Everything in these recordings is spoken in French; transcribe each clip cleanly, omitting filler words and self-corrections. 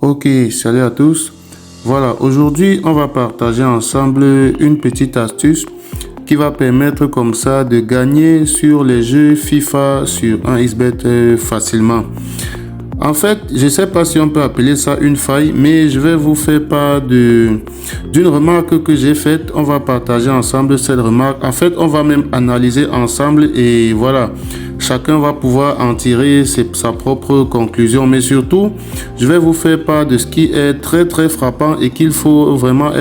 Ok, salut à tous. Voilà, aujourd'hui, on va partager ensemble une petite astuce qui va permettre comme ça de gagner sur les jeux FIFA sur un XBet facilement. En fait, je ne sais pas si on peut appeler ça une faille, mais je vais vous faire part d'une remarque que j'ai faite. On va partager ensemble cette remarque. En fait, on va même analyser ensemble et voilà, chacun va pouvoir en tirer sa propre conclusion. Mais surtout, je vais vous faire part de ce qui est très très frappant et qu'il faut vraiment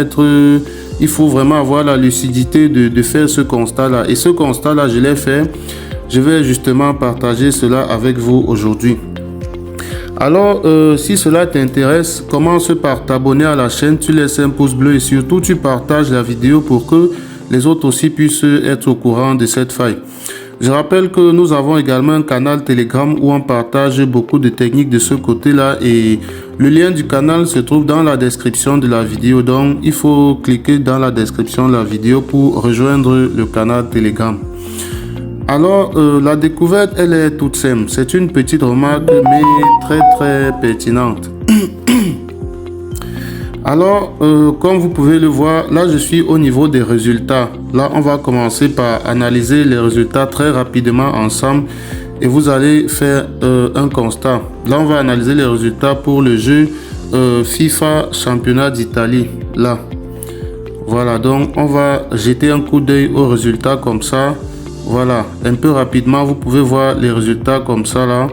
il faut vraiment avoir la lucidité de faire ce constat-là. Et ce constat-là, je l'ai fait. Je vais justement partager cela avec vous aujourd'hui. Alors, si cela t'intéresse, commence par t'abonner à la chaîne, tu laisses un pouce bleu et surtout tu partages la vidéo pour que les autres aussi puissent être au courant de cette faille. Je rappelle que nous avons également un canal Telegram où on partage beaucoup de techniques de ce côté-là et le lien du canal se trouve dans la description de la vidéo. Donc, il faut cliquer dans la description de la vidéo pour rejoindre le canal Telegram. Alors, la découverte, elle est toute simple. C'est une petite remarque, mais très très pertinente. Alors, comme vous pouvez le voir, là, je suis au niveau des résultats. Là, on va commencer par analyser les résultats très rapidement ensemble. Et vous allez faire un constat. Là, on va analyser les résultats pour le jeu FIFA Championnat d'Italie. Là. Voilà, donc on va jeter un coup d'œil aux résultats comme ça. Voilà, un peu rapidement, vous pouvez voir les résultats comme ça là.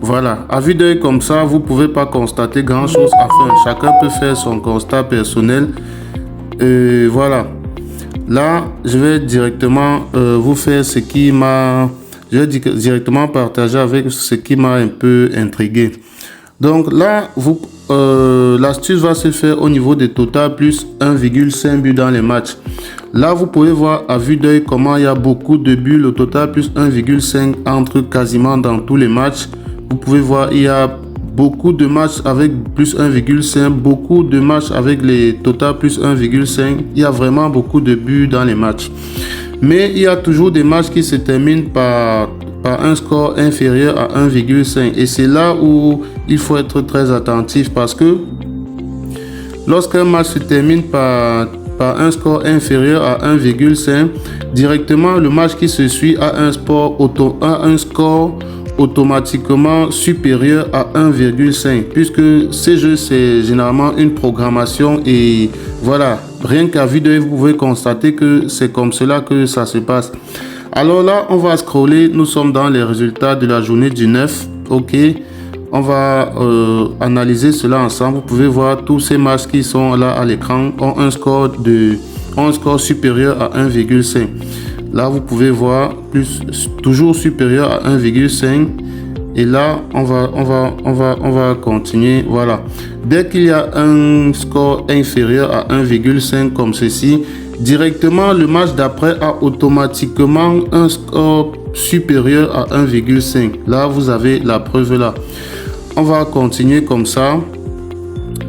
Voilà, à vue d'œil comme ça, vous pouvez pas constater grand chose. Enfin, chacun peut faire son constat personnel. Voilà. Là, je vais directement vous faire ce qui m'a... Je vais directement partager avec ce qui m'a un peu intrigué. Donc là, l'astuce va se faire au niveau des total plus 1,5 but dans les matchs. Là, vous pouvez voir à vue d'œil comment il y a beaucoup de buts. Le total plus 1,5 entre quasiment dans tous les matchs. Vous pouvez voir, il y a beaucoup de matchs avec plus 1,5, beaucoup de matchs avec les total plus 1,5. Il y a vraiment beaucoup de buts dans les matchs. Mais il y a toujours des matchs qui se terminent par un score inférieur à 1,5. Et c'est là où il faut être très attentif parce que lorsqu'un match se termine par un score inférieur à 1,5, directement le match qui se suit a un score automatiquement supérieur à 1,5 puisque ces jeux c'est généralement une programmation et voilà, rien qu'à vue d'œil vous pouvez constater que c'est comme cela que ça se passe. Alors là on va scroller, nous sommes dans les résultats de la journée du 9. Ok, on va analyser cela ensemble. Vous pouvez voir tous ces matchs qui sont là à l'écran ont un score supérieur à 1,5. Là, vous pouvez voir toujours supérieur à 1,5. Et là, on va continuer. Voilà. Dès qu'il y a un score inférieur à 1,5 comme ceci, directement, le match d'après a automatiquement un score supérieur à 1,5. Là, vous avez la preuve là. On va continuer comme ça.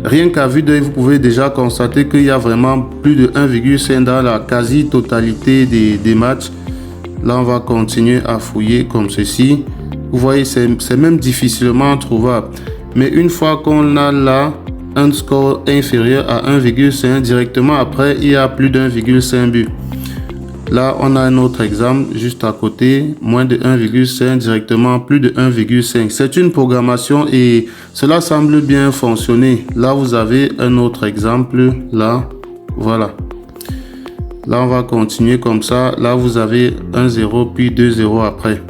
Rien qu'à vue d'œil, vous pouvez déjà constater qu'il y a vraiment plus de 1,5 dans la quasi-totalité des matchs. Là, on va continuer à fouiller comme ceci. Vous voyez, c'est même difficilement trouvable. Mais une fois qu'on a là un score inférieur à 1,5, directement après, il y a plus d'1,5 but. Là, on a un autre exemple juste à côté, moins de 1,5, directement plus de 1,5. C'est une programmation et cela semble bien fonctionner. Là, vous avez un autre exemple, là, voilà. Là, on va continuer comme ça. Là, vous avez 1-0 puis 2-0 après.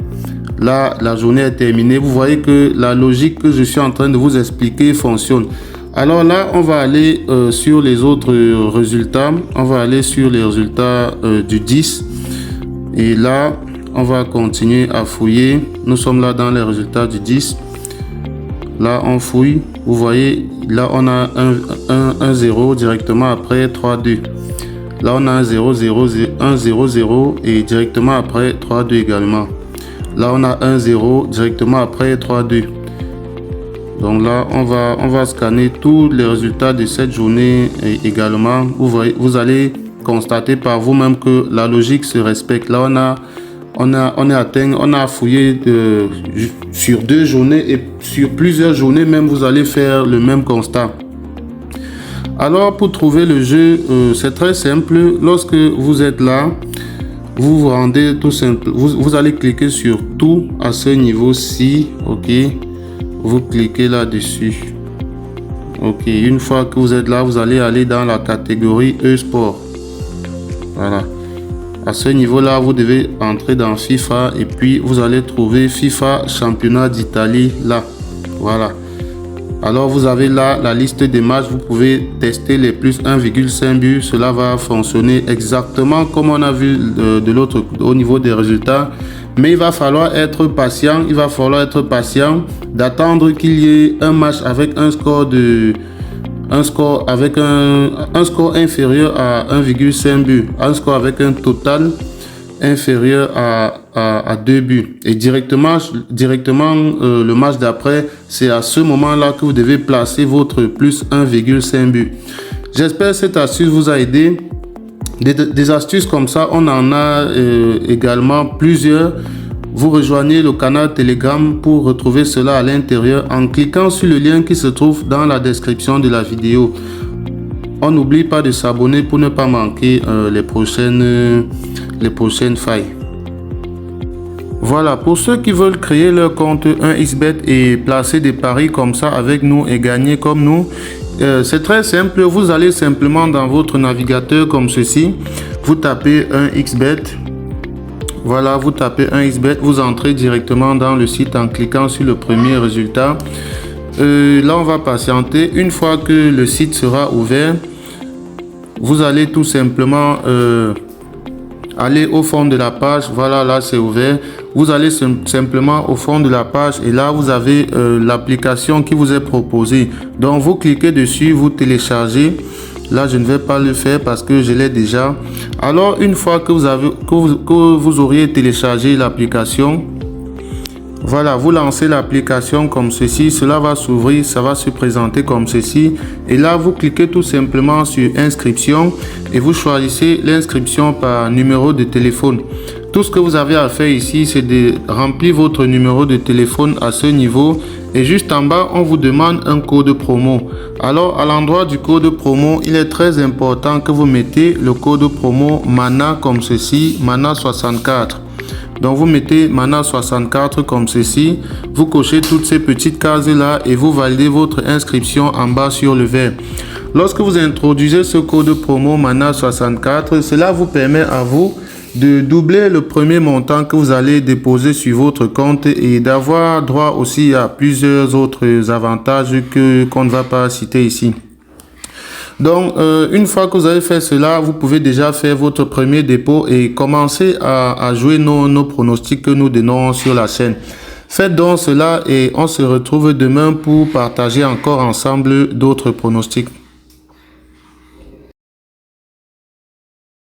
Là, la journée est terminée. Vous voyez que la logique que je suis en train de vous expliquer fonctionne. Alors là, on va aller sur les autres résultats. On va aller sur les résultats du 10. Et là, on va continuer à fouiller. Nous sommes là dans les résultats du 10. Là, on fouille. Vous voyez, là, on a 1-0 directement après 3-2. Là, on a 1-0-0 et directement après 3-2 également. Là, on a 1-0 directement après 3-2. Donc là, on va scanner tous les résultats de cette journée également. Vous allez constater par vous-même que la logique se respecte. Là, on a fouillé sur 2 journées et sur plusieurs journées même, vous allez faire le même constat. Alors pour trouver le jeu, c'est très simple. Lorsque vous êtes là, vous vous rendez tout simple. Vous allez cliquer sur tout à ce niveau-ci. Ok, vous cliquez là-dessus. Ok, une fois que vous êtes là, vous allez aller dans la catégorie e-sport. Voilà. À ce niveau-là, vous devez entrer dans FIFA et puis vous allez trouver FIFA Championnat d'Italie là. Voilà. Alors vous avez là la liste des matchs. Vous pouvez tester les plus 1,5 buts. Cela va fonctionner exactement comme on a vu de l'autre au niveau des résultats. Mais il va falloir être patient. Il va falloir être patient d'attendre qu'il y ait un match avec un score inférieur à 1,5 but, un score avec un total inférieur à 2 buts. Et directement le match d'après, c'est à ce moment-là que vous devez placer votre plus 1,5 but. J'espère que cette astuce vous a aidé. Des astuces comme ça, on en a également plusieurs. Vous rejoignez le canal Telegram pour retrouver cela à l'intérieur en cliquant sur le lien qui se trouve dans la description de la vidéo. On n'oublie pas de s'abonner pour ne pas manquer les prochaines failles. Voilà, pour ceux qui veulent créer leur compte 1xBet et placer des paris comme ça avec nous et gagner comme nous, c'est très simple. Vous allez simplement dans votre navigateur comme ceci, vous tapez 1xBet. Voilà, vous tapez 1xBet, vous entrez directement dans le site en cliquant sur le premier résultat. Là, on va patienter. Une fois que le site sera ouvert, vous allez tout simplement aller au fond de la page. Voilà, là c'est ouvert. Vous allez simplement au fond de la page et là vous avez l'application qui vous est proposée. Donc vous cliquez dessus, vous téléchargez. Là je ne vais pas le faire parce que je l'ai déjà. Alors une fois que vous auriez téléchargé l'application, voilà, vous lancez l'application comme ceci, cela va s'ouvrir, ça va se présenter comme ceci. Et là, vous cliquez tout simplement sur inscription et vous choisissez l'inscription par numéro de téléphone. Tout ce que vous avez à faire ici, c'est de remplir votre numéro de téléphone à ce niveau. Et juste en bas, on vous demande un code promo. Alors, à l'endroit du code promo, il est très important que vous mettez le code promo MANA comme ceci, MANA 64. Donc vous mettez MANA 64 comme ceci, vous cochez toutes ces petites cases là et vous validez votre inscription en bas sur le vert. Lorsque vous introduisez ce code promo MANA 64, cela vous permet à vous de doubler le premier montant que vous allez déposer sur votre compte et d'avoir droit aussi à plusieurs autres avantages qu'on ne va pas citer ici. Donc, une fois que vous avez fait cela, vous pouvez déjà faire votre premier dépôt et commencer à jouer nos pronostics que nous donnons sur la chaîne. Faites donc cela et on se retrouve demain pour partager encore ensemble d'autres pronostics.